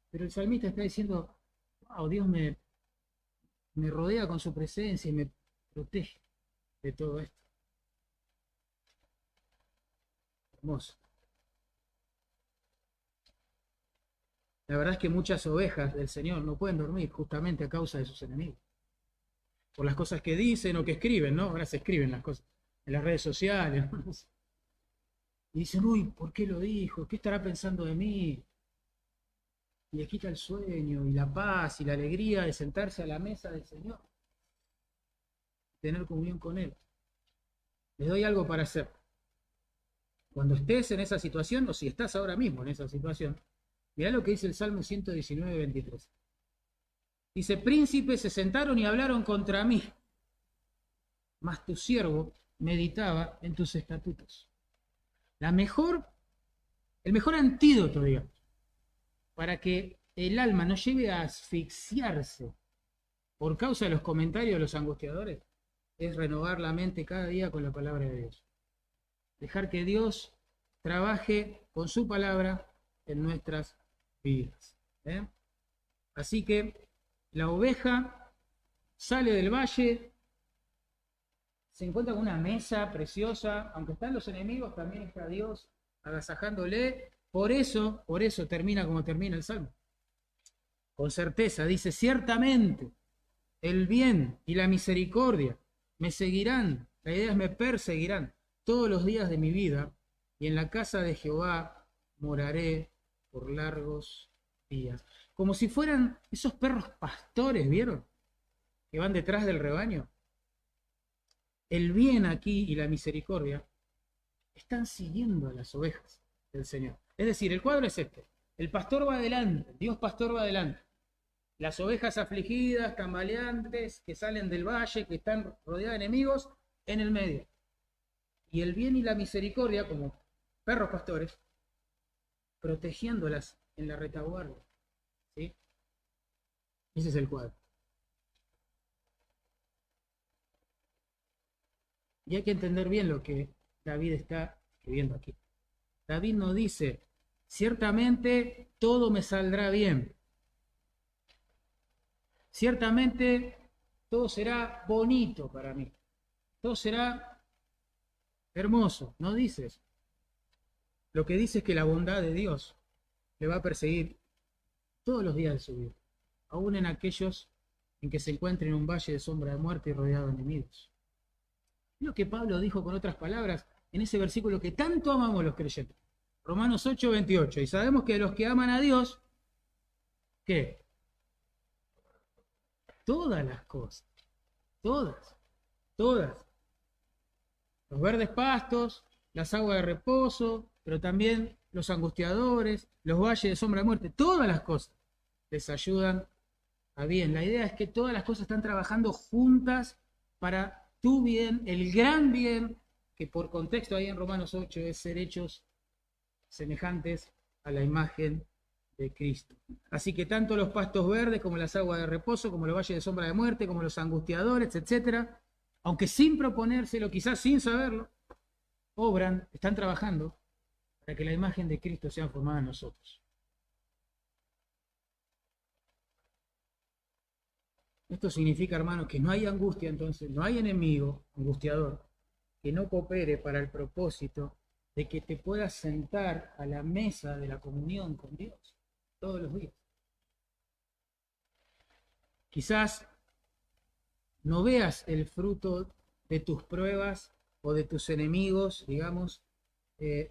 Pero el salmista está diciendo, wow, Dios me rodea con su presencia y me protege de todo esto. Hermoso. La verdad es que muchas ovejas del Señor no pueden dormir justamente a causa de sus enemigos. Por las cosas que dicen o que escriben, ¿no? Ahora se escriben las cosas en las redes sociales, ¿no? Y dicen, uy, ¿por qué lo dijo? ¿Qué estará pensando de mí? Y les quita el sueño y la paz y la alegría de sentarse a la mesa del Señor. Tener comunión con Él. Les doy algo para hacer. Cuando estés en esa situación, o si estás ahora mismo en esa situación, mirá lo que dice el Salmo 119, 23. Dice, príncipes se sentaron y hablaron contra mí, mas tu siervo meditaba en tus estatutos. El mejor antídoto, digamos, para que el alma no llegue a asfixiarse por causa de los comentarios de los angustiadores, es renovar la mente cada día con la palabra de Dios. Dejar que Dios trabaje con su palabra en nuestras vidas. Así que la oveja sale del valle, se encuentra con una mesa preciosa, aunque están los enemigos, también está Dios agasajándole. Por eso termina como termina el Salmo. Con certeza, dice, ciertamente el bien y la misericordia me seguirán, la idea es me perseguirán todos los días de mi vida, y en la casa de Jehová moraré por largos días. Como si fueran esos perros pastores, ¿vieron? Que van detrás del rebaño. El bien aquí y la misericordia están siguiendo a las ovejas del Señor. Es decir, el cuadro es este. El pastor va adelante, Dios pastor va adelante. Las ovejas afligidas, tambaleantes, que salen del valle, que están rodeadas de enemigos, en el medio. Y el bien y la misericordia, como perros pastores, protegiéndolas en la retaguardia. ¿Sí? Ese es el cuadro. Y hay que entender bien lo que David está escribiendo aquí. David no dice, ciertamente todo me saldrá bien. Ciertamente todo será bonito para mí. Todo será hermoso. No dice eso. Lo que dice es que la bondad de Dios le va a perseguir todos los días de su vida, aún en aquellos en que se encuentre en un valle de sombra de muerte y rodeado de enemigos. Es lo que Pablo dijo con otras palabras en ese versículo que tanto amamos los creyentes. Romanos 8, 28. Y sabemos que los que aman a Dios, ¿qué? Todas las cosas. Todas. Los verdes pastos, las aguas de reposo, pero también los angustiadores, los valles de sombra de muerte, todas las cosas les ayudan a bien. La idea es que todas las cosas están trabajando juntas para tu bien, el gran bien, que por contexto ahí en Romanos 8 es ser hechos semejantes a la imagen de Cristo. Así que tanto los pastos verdes como las aguas de reposo, como los valles de sombra de muerte, como los angustiadores, etcétera, aunque sin proponérselo, quizás sin saberlo, obran, están trabajando para que la imagen de Cristo sea formada en nosotros. Esto significa, hermanos, que no hay angustia, entonces, no hay enemigo angustiador que no coopere para el propósito de que te puedas sentar a la mesa de la comunión con Dios todos los días. Quizás no veas el fruto de tus pruebas o de tus enemigos, digamos,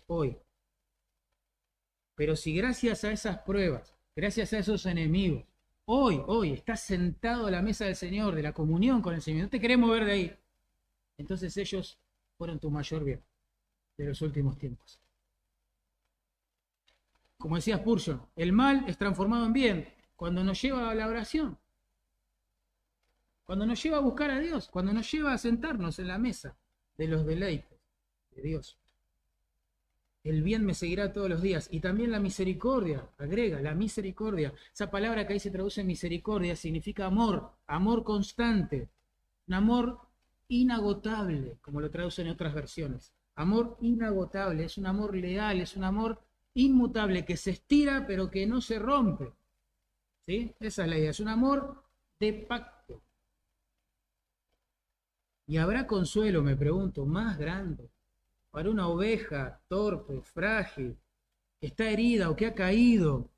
hoy. Pero si gracias a esas pruebas, gracias a esos enemigos, hoy, estás sentado a la mesa del Señor, de la comunión con el Señor, no te querés mover de ahí, entonces ellos fueron tu mayor bien de los últimos tiempos. Como decía Spurgeon, el mal es transformado en bien cuando nos lleva a la oración, cuando nos lleva a buscar a Dios, cuando nos lleva a sentarnos en la mesa de los deleites de Dios. El bien me seguirá todos los días. Y también la misericordia, agrega, la misericordia. Esa palabra que ahí se traduce en misericordia significa amor, amor constante, un amor inagotable, como lo traducen en otras versiones. Amor inagotable, es un amor leal, es un amor inmutable, que se estira pero que no se rompe. ¿Sí? Esa es la idea, es un amor de pacto. ¿Y habrá consuelo, me pregunto, más grande para una oveja torpe, frágil, que está herida o que ha caído,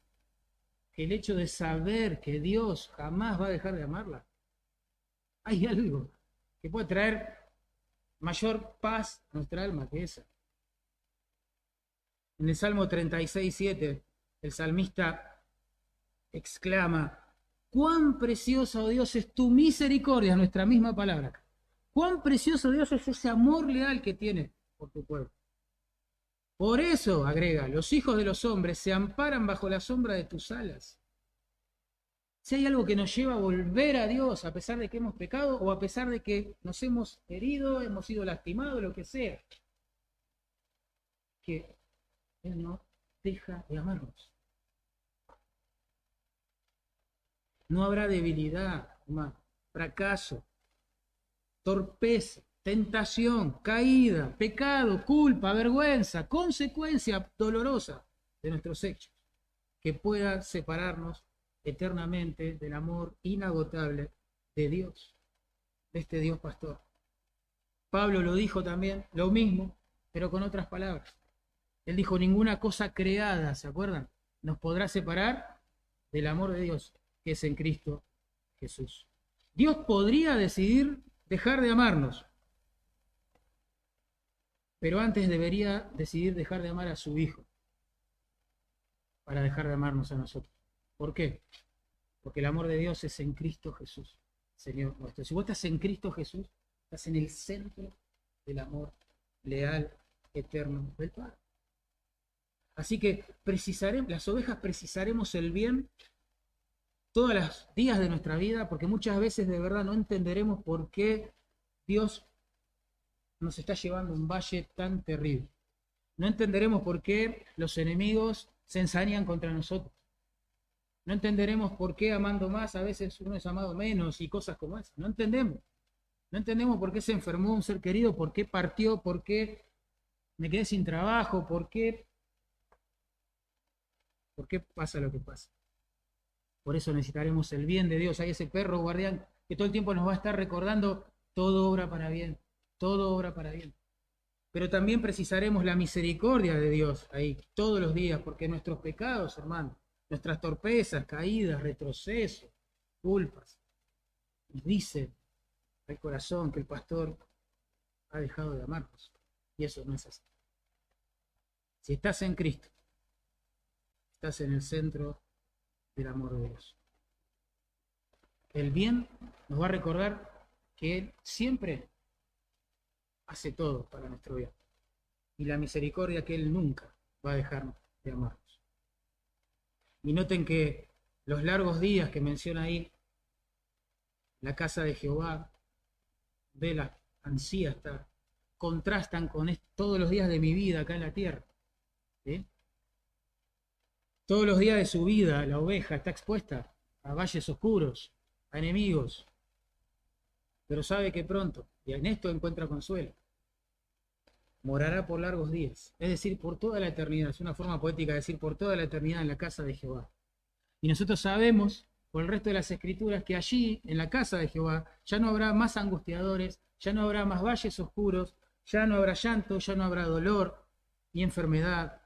que el hecho de saber que Dios jamás va a dejar de amarla? Hay algo que puede traer mayor paz a nuestra alma que esa. En el Salmo 36:7, el salmista exclama: cuán preciosa, oh Dios, es tu misericordia, nuestra misma palabra. Cuán precioso, Dios, es ese amor leal que tienes por tu pueblo. Por eso, agrega, los hijos de los hombres se amparan bajo la sombra de tus alas. Si hay algo que nos lleva a volver a Dios a pesar de que hemos pecado o a pesar de que nos hemos herido, hemos sido lastimados, lo que sea, que Él no deja de amarnos. No habrá debilidad, hermano, fracaso, torpeza, tentación, caída, pecado, culpa, vergüenza, consecuencia dolorosa de nuestros hechos, que pueda separarnos eternamente del amor inagotable de Dios, de este Dios pastor. Pablo lo dijo también, lo mismo, pero con otras palabras. Él dijo: ninguna cosa creada, ¿se acuerdan?, nos podrá separar del amor de Dios, que es en Cristo Jesús. Dios podría decidir dejar de amarnos, pero antes debería decidir dejar de amar a su Hijo para dejar de amarnos a nosotros. ¿Por qué? Porque el amor de Dios es en Cristo Jesús, Señor nuestro. Si vos estás en Cristo Jesús, estás en el centro del amor leal, eterno del Padre. Así que las ovejas precisaremos el bien todos los días de nuestra vida, porque muchas veces de verdad no entenderemos por qué Dios nos está llevando a un valle tan terrible. No entenderemos por qué los enemigos se ensañan contra nosotros. No entenderemos por qué amando más a veces uno es amado menos y cosas como esas. No entendemos. No entendemos por qué se enfermó un ser querido, por qué partió, por qué me quedé sin trabajo, por qué pasa lo que pasa. Por eso necesitaremos el bien de Dios. Hay ese perro guardián que todo el tiempo nos va a estar recordando: todo obra para bien, todo obra para bien. Pero también precisaremos la misericordia de Dios ahí todos los días, porque nuestros pecados, hermano, nuestras torpezas, caídas, retrocesos, culpas, nos dice al corazón que el pastor ha dejado de amarnos. Y eso no es así. Si estás en Cristo, estás en el centro del amor de Dios. El bien nos va a recordar que Él siempre hace todo para nuestro bien. Y la misericordia, que Él nunca va a dejarnos de amarnos. Y noten que los largos días que menciona ahí, la casa de Jehová, ve la ansía estar, contrastan con todos los días de mi vida acá en la tierra. ¿Sí? Todos los días de su vida la oveja está expuesta a valles oscuros, a enemigos, pero sabe que pronto, y en esto encuentra consuelo, morará por largos días, es decir, por toda la eternidad. Es una forma poética de decir por toda la eternidad en la casa de Jehová. Y nosotros sabemos, por el resto de las Escrituras, que allí, en la casa de Jehová, ya no habrá más angustiadores, ya no habrá más valles oscuros, ya no habrá llanto, ya no habrá dolor, ni enfermedad,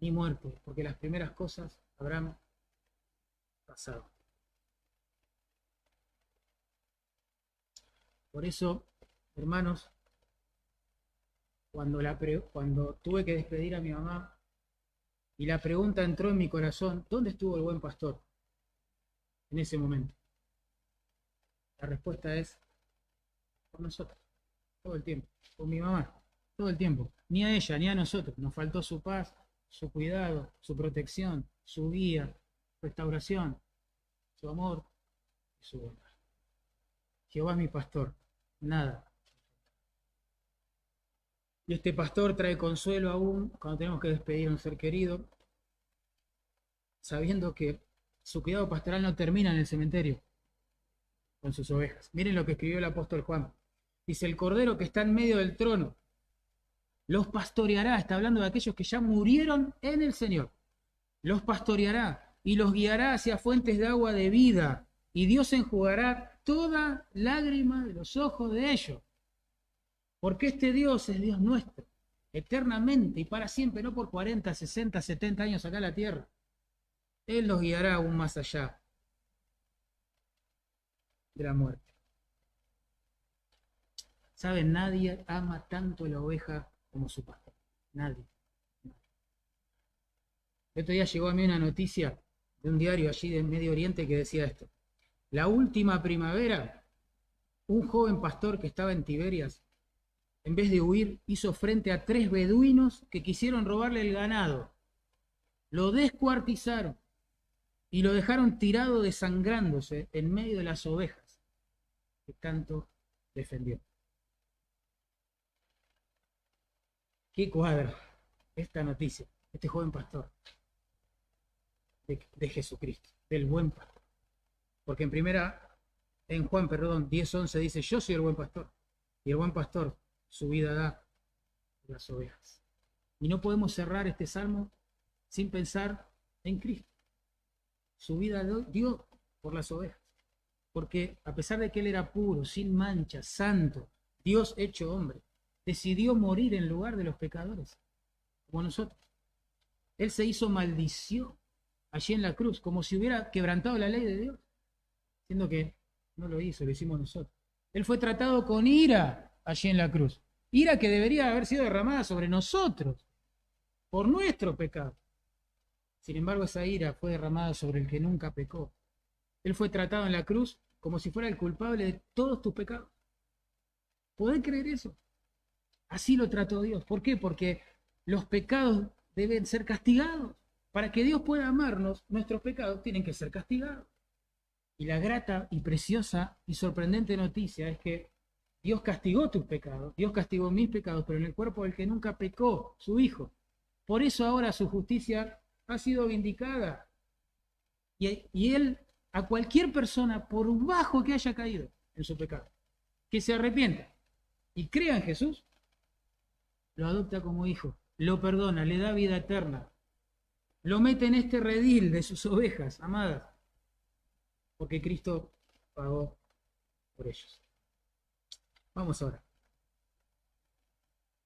ni muerte, porque las primeras cosas habrán pasado. Por eso, hermanos, cuando tuve que despedir a mi mamá y la pregunta entró en mi corazón: ¿dónde estuvo el buen pastor? en ese momento? La respuesta es por nosotros, todo el tiempo, por mi mamá, todo el tiempo. Ni a ella, ni a nosotros. Nos faltó su paz, su cuidado, su protección, su guía, restauración, su amor y su bondad. Jehová es mi pastor, nada. Y este pastor trae consuelo aún cuando tenemos que despedir a un ser querido, sabiendo que su cuidado pastoral no termina en el cementerio con sus ovejas. Miren lo que escribió el apóstol Juan. Dice, el cordero que está en medio del trono los pastoreará. Está hablando de aquellos que ya murieron en el Señor. Los pastoreará y los guiará hacia fuentes de agua de vida. Y Dios enjugará toda lágrima de los ojos de ellos. Porque este Dios es Dios nuestro, eternamente y para siempre, no por 40, 60, 70 años acá en la tierra. Él los guiará aún más allá de la muerte. ¿Saben? Nadie ama tanto la oveja como su pastor. Nadie. El otro día llegó a mí una noticia de un diario allí de Medio Oriente que decía esto. La última primavera, un joven pastor que estaba en Tiberias, en vez de huir, hizo frente a 3 beduinos que quisieron robarle el ganado. Lo descuartizaron y lo dejaron tirado desangrándose en medio de las ovejas que tanto defendió. Qué cuadro esta noticia, este joven pastor de Jesucristo, del buen pastor. Porque en Juan 10:11 dice, yo soy el buen pastor, y el buen pastor su vida da por las ovejas. Y no podemos cerrar este salmo sin pensar en Cristo. Su vida dio por las ovejas. Porque a pesar de que él era puro, sin mancha, santo, Dios hecho hombre, decidió morir en lugar de los pecadores, como nosotros. Él se hizo maldición allí en la cruz, como si hubiera quebrantado la ley de Dios, siendo que no lo hizo, lo hicimos nosotros. Él fue tratado con ira allí en la cruz, ira que debería haber sido derramada sobre nosotros, por nuestro pecado. Sin embargo, esa ira fue derramada sobre el que nunca pecó. Él fue tratado en la cruz como si fuera el culpable de todos tus pecados. ¿Podés creer eso? Así lo trató Dios. ¿Por qué? Porque los pecados deben ser castigados. Para que Dios pueda amarnos, nuestros pecados tienen que ser castigados. Y la grata y preciosa y sorprendente noticia es que Dios castigó tus pecados, Dios castigó mis pecados, pero en el cuerpo del que nunca pecó, su Hijo. Por eso ahora su justicia ha sido vindicada. Y Él, a cualquier persona, por bajo que haya caído en su pecado, que se arrepienta y crea en Jesús, lo adopta como hijo, lo perdona, le da vida eterna, lo mete en este redil de sus ovejas amadas, porque Cristo pagó por ellos. Vamos ahora.